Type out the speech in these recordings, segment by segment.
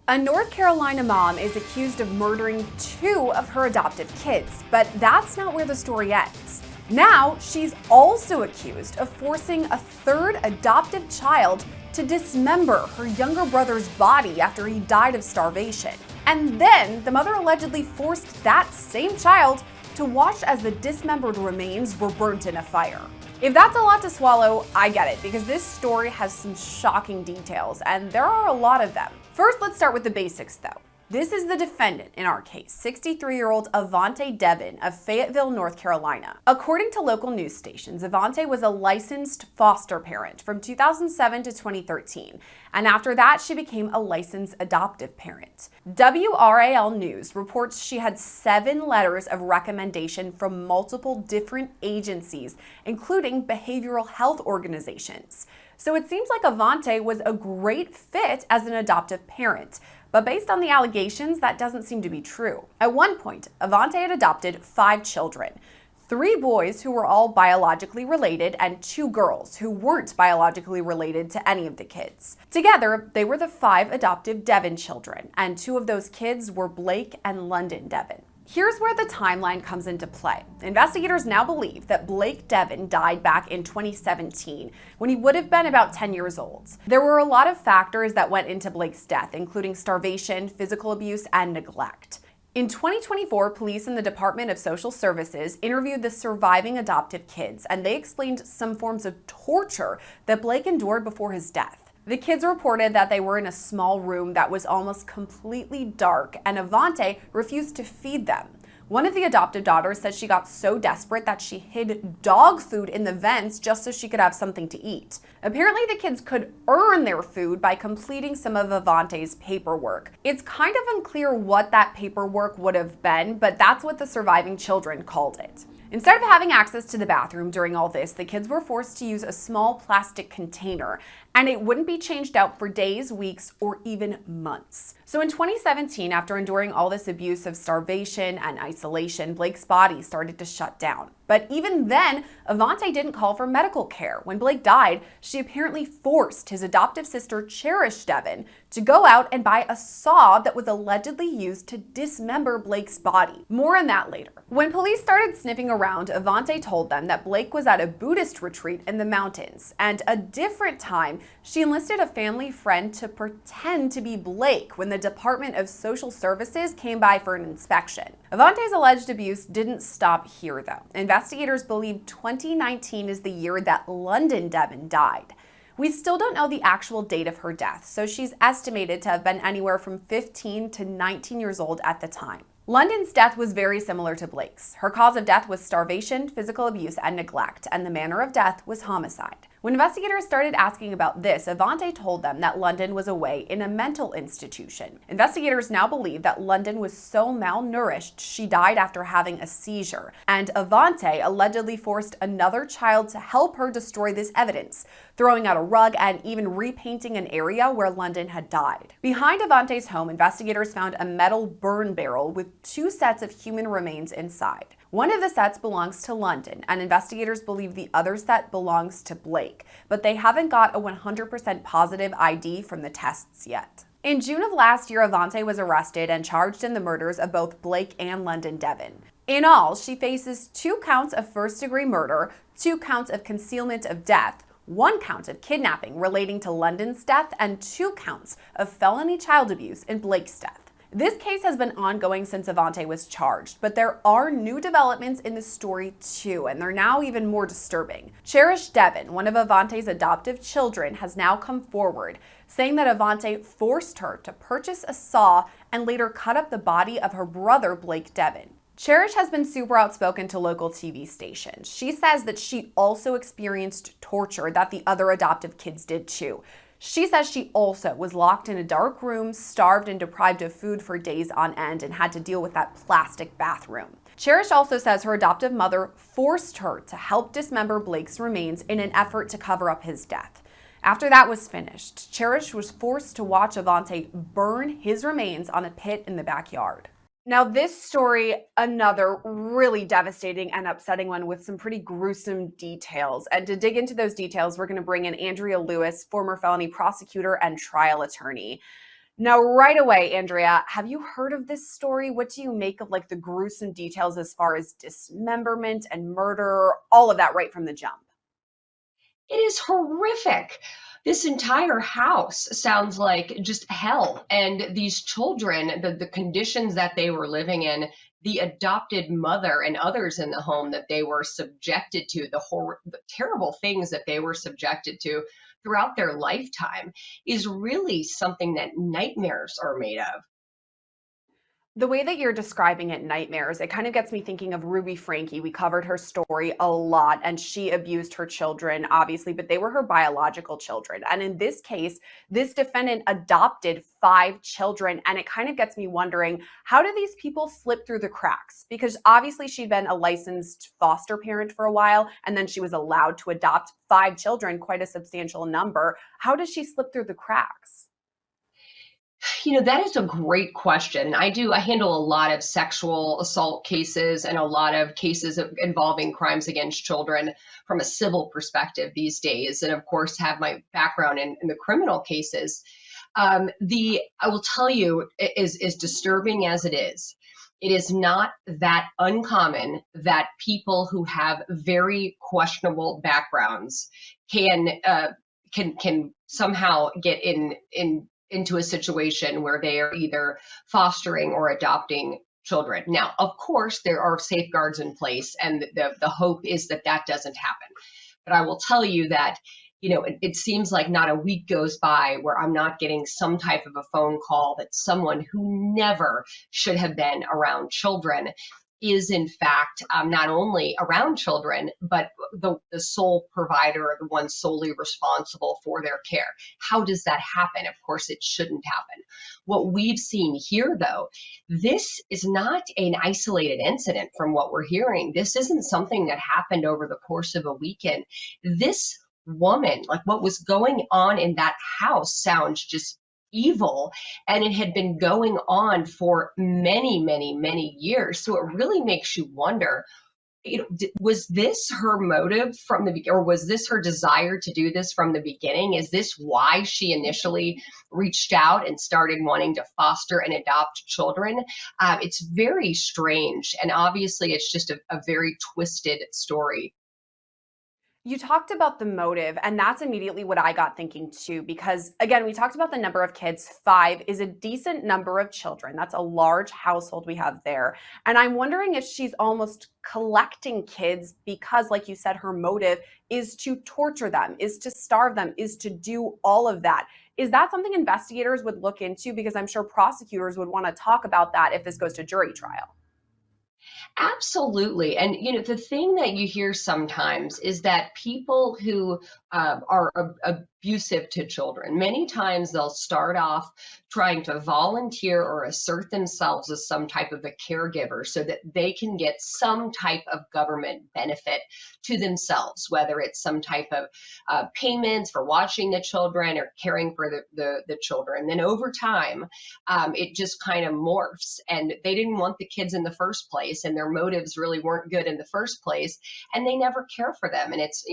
A North Carolina mom is accused of murdering two of her adoptive kids, but that's not where the story ends. Now, she's also accused of forcing a third adoptive child to dismember her younger brother's body after he died of starvation. And then, the mother allegedly forced that same child to watch as the dismembered remains were burnt in a fire. If that's a lot to swallow, I get it, because this story has some shocking details, and there are a lot of them. First, let's start with the basics, though. This is the defendant in our case, 63-year-old Avantae Deven of Fayetteville, North Carolina. According to local news stations, Avantae was a licensed foster parent from 2007 to 2013, and after that, she became a licensed adoptive parent. WRAL News reports she had 7 letters of recommendation from multiple different agencies, including behavioral health organizations. So it seems like Avantae was a great fit as an adoptive parent. But based on the allegations, that doesn't seem to be true. At one point, Avantae had adopted 5 children, 3 boys who were all biologically related and 2 girls who weren't biologically related to any of the kids. Together, they were the 5 adoptive Deven children, and 2 of those kids were Blake and London Deven. Here's where the timeline comes into play. Investigators now believe that Blake Deven died back in 2017, when he would have been about 10 years old. There were a lot of factors that went into Blake's death, including starvation, physical abuse, and neglect. In 2024, police in the Department of Social Services interviewed the surviving adoptive kids, and they explained some forms of torture that Blake endured before his death. The kids reported that they were in a small room that was almost completely dark, and Avantae refused to feed them. One of the adoptive daughters said she got so desperate that she hid dog food in the vents just so she could have something to eat. Apparently, the kids could earn their food by completing some of Avantae's paperwork. It's kind of unclear what that paperwork would have been, but that's what the surviving children called it. Instead of having access to the bathroom during all this, the kids were forced to use a small plastic container, and it wouldn't be changed out for days, weeks, or even months. So in 2017, after enduring all this abuse of starvation and isolation, Blake's body started to shut down. But even then, Avantae didn't call for medical care. When Blake died, she apparently forced his adoptive sister, Cherish Deven, to go out and buy a saw that was allegedly used to dismember Blake's body. More on that later. When police started sniffing around, Avantae told them that Blake was at a Buddhist retreat in the mountains, and a different time, she enlisted a family friend to pretend to be Blake when the Department of Social Services came by for an inspection. Avantae's alleged abuse didn't stop here, though. Investigators believe 2019 is the year that London Deven died. We still don't know the actual date of her death, so she's estimated to have been anywhere from 15 to 19 years old at the time. London's death was very similar to Blake's. Her cause of death was starvation, physical abuse, and neglect, and the manner of death was homicide. When investigators started asking about this, Avantae told them that London was away in a mental institution. Investigators now believe that London was so malnourished she died after having a seizure, and Avantae allegedly forced another child to help her destroy this evidence, throwing out a rug and even repainting an area where London had died. Behind Avantae's home, investigators found a metal burn barrel with 2 sets of human remains inside. One of the sets belongs to London, and investigators believe the other set belongs to Blake, but they haven't got a 100% positive ID from the tests yet. In June of last year, Avantae was arrested and charged in the murders of both Blake and London Deven. In all, she faces 2 counts of first-degree murder, 2 counts of concealment of death, 1 count of kidnapping relating to London's death, and 2 counts of felony child abuse in Blake's death. This case has been ongoing since Avantae was charged, but there are new developments in the story too, and they're now even more disturbing. Cherish Deven, one of Avantae's adoptive children, has now come forward, saying that Avantae forced her to purchase a saw and later cut up the body of her brother, Blake Deven. Cherish has been super outspoken to local TV stations. She says that she also experienced torture that the other adoptive kids did too. She says she also was locked in a dark room, starved and deprived of food for days on end, and had to deal with that plastic bathroom. Cherish also says her adoptive mother forced her to help dismember Blake's remains in an effort to cover up his death. After that was finished, Cherish was forced to watch Avantae burn his remains on a pit in the backyard. Now, this story, another really devastating and upsetting one with some pretty gruesome details. And to dig into those details, we're going to bring in Andrea Lewis, former felony prosecutor and trial attorney. Now, right away, Andrea, have you heard of this story? What do you make of like the gruesome details as far as dismemberment and murder, all of that right from the jump? It is horrific. This entire house sounds like just hell. And these children, the conditions that they were living in, the adopted mother and others in the home that they were subjected to, the terrible things that they were subjected to throughout their lifetime is really something that nightmares are made of. The way that you're describing it, nightmares, it kind of gets me thinking of Ruby Frankie. We covered her story a lot, and she abused her children, obviously, but they were her biological children. And in this case, this defendant adopted 5 children. And it kind of gets me wondering, how do these people slip through the cracks? Because obviously, she'd been a licensed foster parent for a while, and then she was allowed to adopt 5 children, quite a substantial number. How does she slip through the cracks? That is a great question. I handle a lot of sexual assault cases and a lot of cases involving crimes against children from a civil perspective these days, and of course have my background in the criminal cases. The I will tell you, is disturbing as it is not that uncommon that people who have very questionable backgrounds can can somehow get into a situation where they are either fostering or adopting children. Now, of course, there are safeguards in place, and the hope is that that doesn't happen. But I will tell you that, it seems like not a week goes by where I'm not getting some type of a phone call that someone who never should have been around children is in fact not only around children, but the sole provider or the one solely responsible for their care. How does that happen? Of course, it shouldn't happen. What we've seen here, though, this is not an isolated incident from what we're hearing. This isn't something that happened over the course of a weekend. This woman, like what was going on in that house, sounds just evil, and it had been going on for many, many, many years. So it really makes you wonder, was this her motive from the beginning, or was this her desire to do this from the beginning? Is this why she initially reached out and started wanting to foster and adopt children? It's very strange, and obviously it's just a very twisted story. You talked about the motive, and that's immediately what I got thinking too, because again, we talked about the number of kids. 5 is a decent number of children. That's a large household we have there. And I'm wondering if she's almost collecting kids because, like you said, her motive is to torture them, is to starve them, is to do all of that. Is that something investigators would look into? Because I'm sure prosecutors would want to talk about that if this goes to jury trial. Absolutely. And the thing that you hear sometimes is that people who are abusive to children, many times they'll start off trying to volunteer or assert themselves as some type of a caregiver so that they can get some type of government benefit to themselves, whether it's some type of payments for watching the children or caring for the children. Then over time, it just kind of morphs, and they didn't want the kids in the first place, and their motives really weren't good in the first place, and they never care for them. And it's,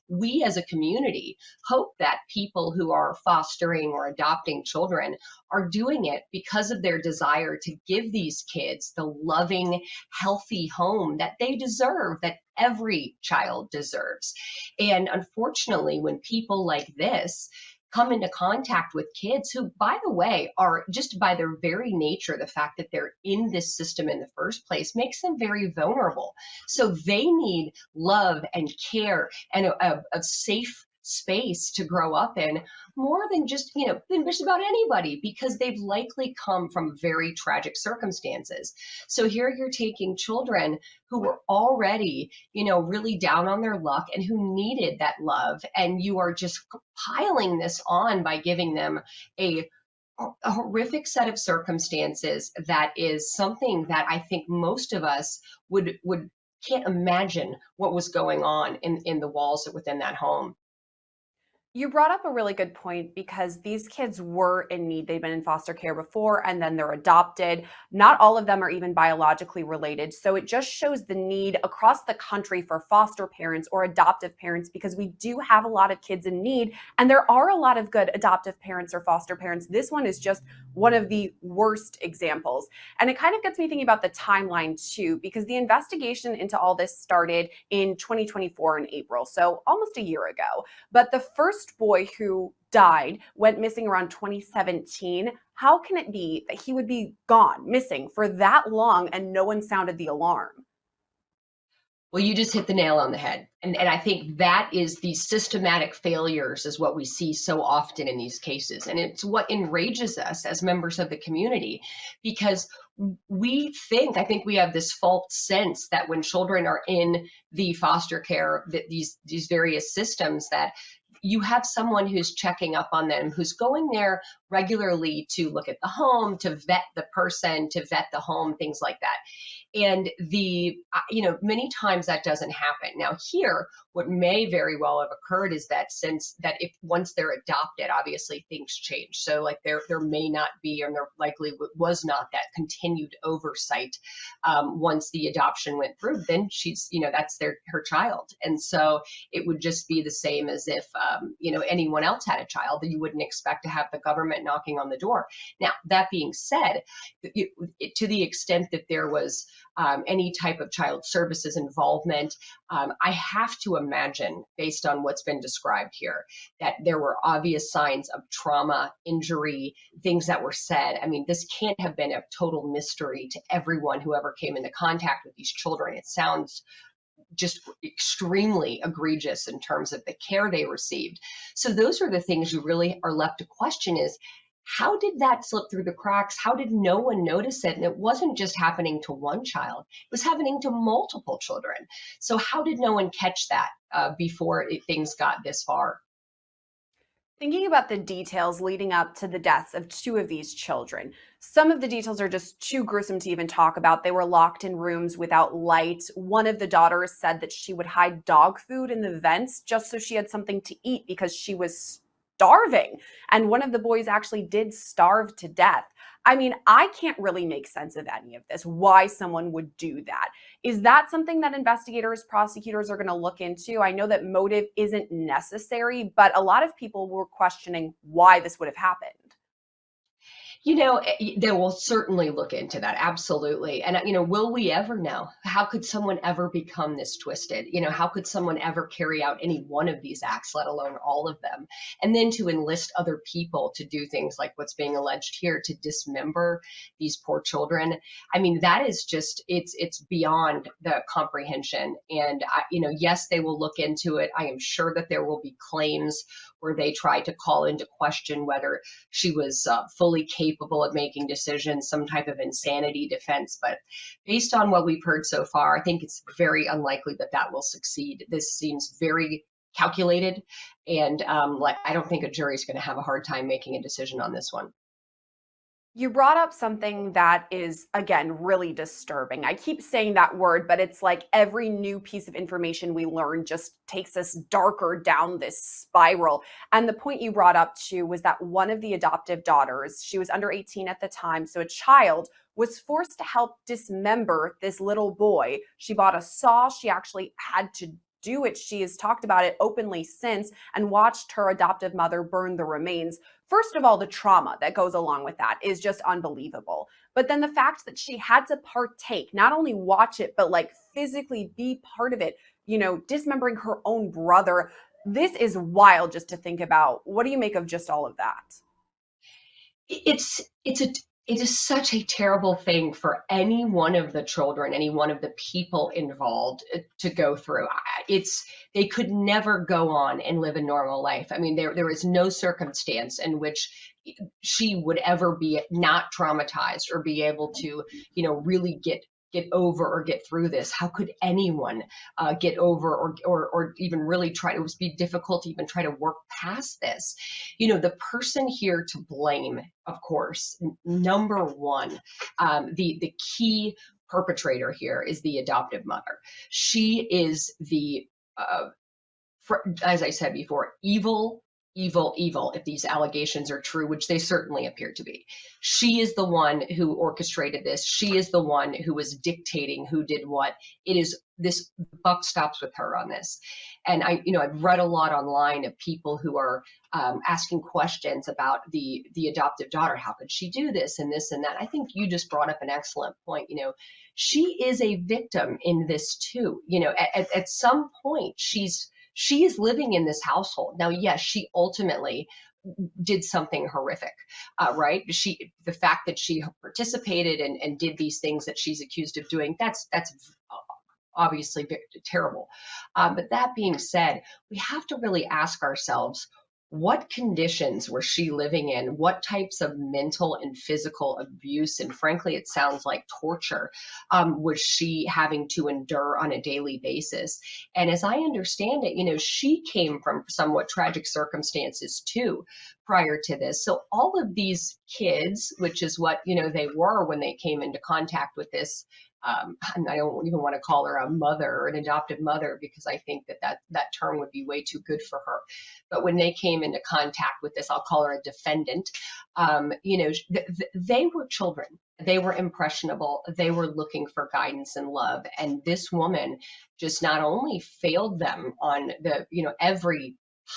we as a community hope that people who are fostering or adopting children are doing it because of their desire to give these kids the loving, healthy home that they deserve, that every child deserves. And unfortunately, when people like this come into contact with kids who, by the way, are just by their very nature, the fact that they're in this system in the first place makes them very vulnerable. So they need love and care and a safe space to grow up in, more than just than just about anybody, because they've likely come from very tragic circumstances. So here you're taking children who were already really down on their luck and who needed that love, and you are just piling this on by giving them a horrific set of circumstances that is something that I think most of us would can't imagine what was going on in the walls within that home. You brought up a really good point because these kids were in need. They've been in foster care before and then they're adopted. Not all of them are even biologically related. So it just shows the need across the country for foster parents or adoptive parents, because we do have a lot of kids in need and there are a lot of good adoptive parents or foster parents. This one is just one of the worst examples. And it kind of gets me thinking about the timeline too, because the investigation into all this started in 2024 in April, so almost a year ago. But the first boy who died went missing around 2017. How can it be that he would be gone, missing for that long and no one sounded the alarm? Well, you just hit the nail on the head. And I think that is the systematic failures is what we see so often in these cases. And it's what enrages us as members of the community because I think we have this false sense that when children are in the foster care, that these various systems, that you have someone who's checking up on them, who's going there regularly to look at the home, to vet the person, to vet the home, things like that. And many times that doesn't happen. Now here, what may very well have occurred is that if once they're adopted, obviously things change. So like there may not be, and there likely was not, that continued oversight once the adoption went through. Then she's, that's her child, and so it would just be the same as if anyone else had a child, that you wouldn't expect to have the government knocking on the door. Now that being said, to the extent that there was any type of child services involvement, I have to imagine, based on what's been described here, that there were obvious signs of trauma, injury, things that were said. I mean, this can't have been a total mystery to everyone who ever came into contact with these children. It sounds just extremely egregious in terms of the care they received. So those are the things you really are left to question is, how did that slip through the cracks? How did no one notice it? And it wasn't just happening to one child, it was happening to multiple children. So how did no one catch that before things got this far? Thinking about the details leading up to the deaths of two of these children, some of the details are just too gruesome to even talk about. They were locked in rooms without light. One of the daughters said that she would hide dog food in the vents just so she had something to eat because she was starving. And one of the boys actually did starve to death. I mean, I can't really make sense of any of this, why someone would do that. Is that something that investigators, prosecutors are going to look into? I know that motive isn't necessary, but a lot of people were questioning why this would have happened. They will certainly look into that. Absolutely. And, will we ever know? How could someone ever become this twisted? How could someone ever carry out any one of these acts, let alone all of them? And then to enlist other people to do things like what's being alleged here, to dismember these poor children. I mean, that is just, it's beyond the comprehension. And, yes, they will look into it. I am sure that there will be claims where they try to call into question whether she was fully capable of making decisions, some type of insanity defense. But based on what we've heard so far, I think it's very unlikely that that will succeed. This seems very calculated, and I don't think a jury is going to have a hard time making a decision on this one. You brought up something that is, again, really disturbing. I keep saying that word, but it's like every new piece of information we learn just takes us darker down this spiral. And the point you brought up too was that one of the adoptive daughters, she was under 18 at the time, so a child, was forced to help dismember this little boy. She bought a saw. She actually had to do it. She has talked about it openly since and watched her adoptive mother burn the remains. First of all, the trauma that goes along with that is just unbelievable. But then the fact that she had to partake, not only watch it, but like physically be part of it, dismembering her own brother. This is wild just to think about. What do you make of just all of that? It is such a terrible thing for any one of the children, any one of the people involved to go through. They could never go on and live a normal life. I mean, there is no circumstance in which she would ever be not traumatized or be able to, really get over or get through this. How could anyone get over or even really try? It would be difficult to even try to work past this. The person here to blame, of course, number one, the key perpetrator here is the adoptive mother. She is the, as I said before, evil evil, evil, if these allegations are true, which they certainly appear to be. She is the one who orchestrated this. She is the one who was dictating who did what. It is this, the buck stops with her on this. And I've read a lot online of people who are asking questions about the adoptive daughter. How could she do this and this and that? I think you just brought up an excellent point. She is a victim in this too. At some point, she is living in this household. Now, yes, she ultimately did something horrific, right? The fact that she participated and did these things that she's accused of doing, that's obviously terrible. But that being said, we have to really ask ourselves, what conditions was she living in? What types of mental and physical abuse, and frankly, it sounds like torture, was she having to endure on a daily basis? And as I understand it, she came from somewhat tragic circumstances too prior to this. So all of these kids, which is what, they were when they came into contact with this, and I don't even want to call her a mother or an adoptive mother, because I think that term would be way too good for her. But when they came into contact with this, I'll call her a defendant. They were children. They were impressionable. They were looking for guidance and love. And this woman just not only failed them on every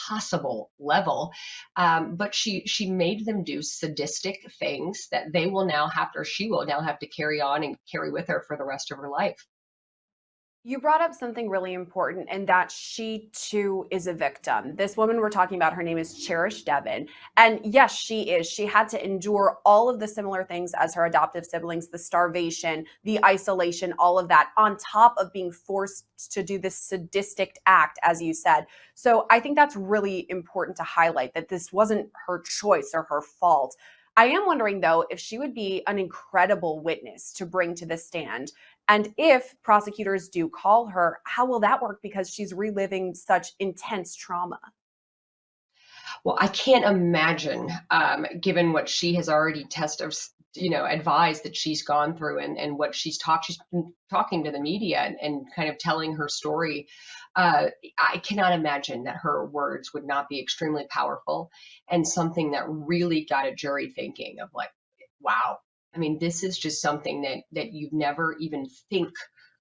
possible level, but she made them do sadistic things that she will now have to carry on and carry with her for the rest of her life. You brought up something really important, and that she too is a victim. This woman we're talking about, her name is Cherish Deven. And yes, she is. She had to endure all of the similar things as her adoptive siblings, the starvation, the isolation, all of that, on top of being forced to do this sadistic act, as you said. So I think that's really important to highlight, that this wasn't her choice or her fault. I am wondering, though, if she would be an incredible witness to bring to the stand. And if prosecutors do call her, how will that work? Because she's reliving such intense trauma. Well, I can't imagine, given what she has already advised that she's gone through, and what she's been talking to the media and kind of telling her story. I cannot imagine that her words would not be extremely powerful, and something that really got a jury thinking of like, wow. I mean, this is just something that you'd never even think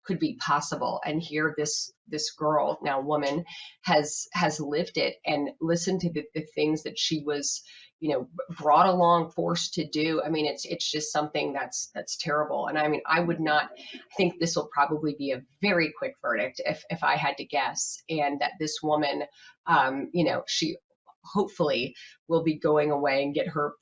could be possible. And here this girl, now woman, has lived it and listened to the things that she was, brought along, forced to do. I mean, it's just something that's terrible. And I mean, I think this will probably be a very quick verdict if I had to guess. And that this woman, she hopefully will be going away and get her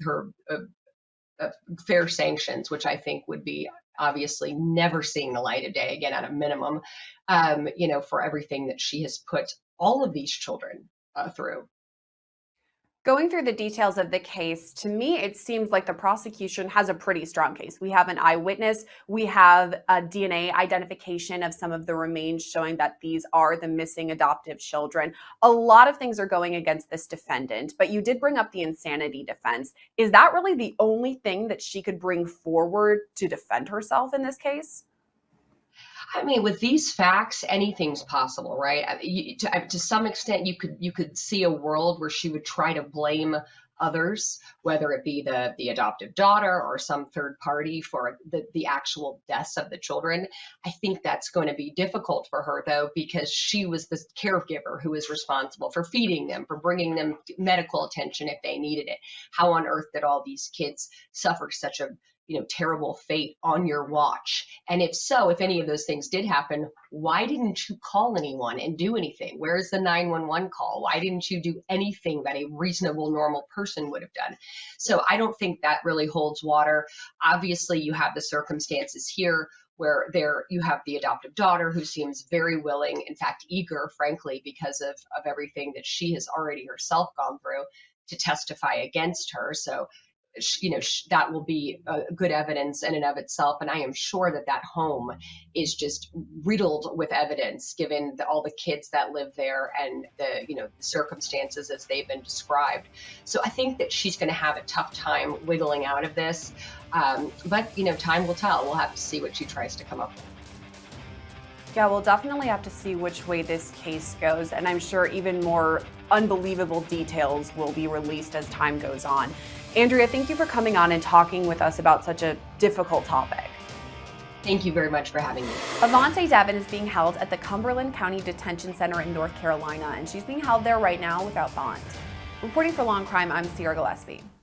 fair sanctions, which I think would be obviously never seeing the light of day again at a minimum, for everything that she has put all of these children through. Going through the details of the case, to me, it seems like the prosecution has a pretty strong case. We have an eyewitness. We have a DNA identification of some of the remains showing that these are the missing adoptive children. A lot of things are going against this defendant, but you did bring up the insanity defense. Is that really the only thing that she could bring forward to defend herself in this case? I mean, with these facts, anything's possible, right? To some extent, you could see a world where she would try to blame others, whether it be the adoptive daughter or some third party for the actual deaths of the children. I think that's going to be difficult for her, though, because she was the caregiver who was responsible for feeding them, for bringing them medical attention if they needed it. How on earth did all these kids suffer such a terrible fate on your watch? And if so, if any of those things did happen, why didn't you call anyone and do anything? Where's the 911 call? Why didn't you do anything that a reasonable, normal person would have done? So I don't think that really holds water. Obviously, you have the circumstances here where you have the adoptive daughter who seems very willing, in fact, eager, frankly, because of everything that she has already herself gone through, to testify against her. So that will be good evidence in and of itself. And I am sure that home is just riddled with evidence, given all the kids that live there and the circumstances as they've been described. So I think that she's going to have a tough time wiggling out of this. But time will tell. We'll have to see what she tries to come up with. Yeah, we'll definitely have to see which way this case goes, and I'm sure even more unbelievable details will be released as time goes on. Andrea, thank you for coming on and talking with us about such a difficult topic. Thank you very much for having me. Avantae Deven is being held at the Cumberland County Detention Center in North Carolina, and she's being held there right now without bond. Reporting for Law&Crime, I'm Gillespie.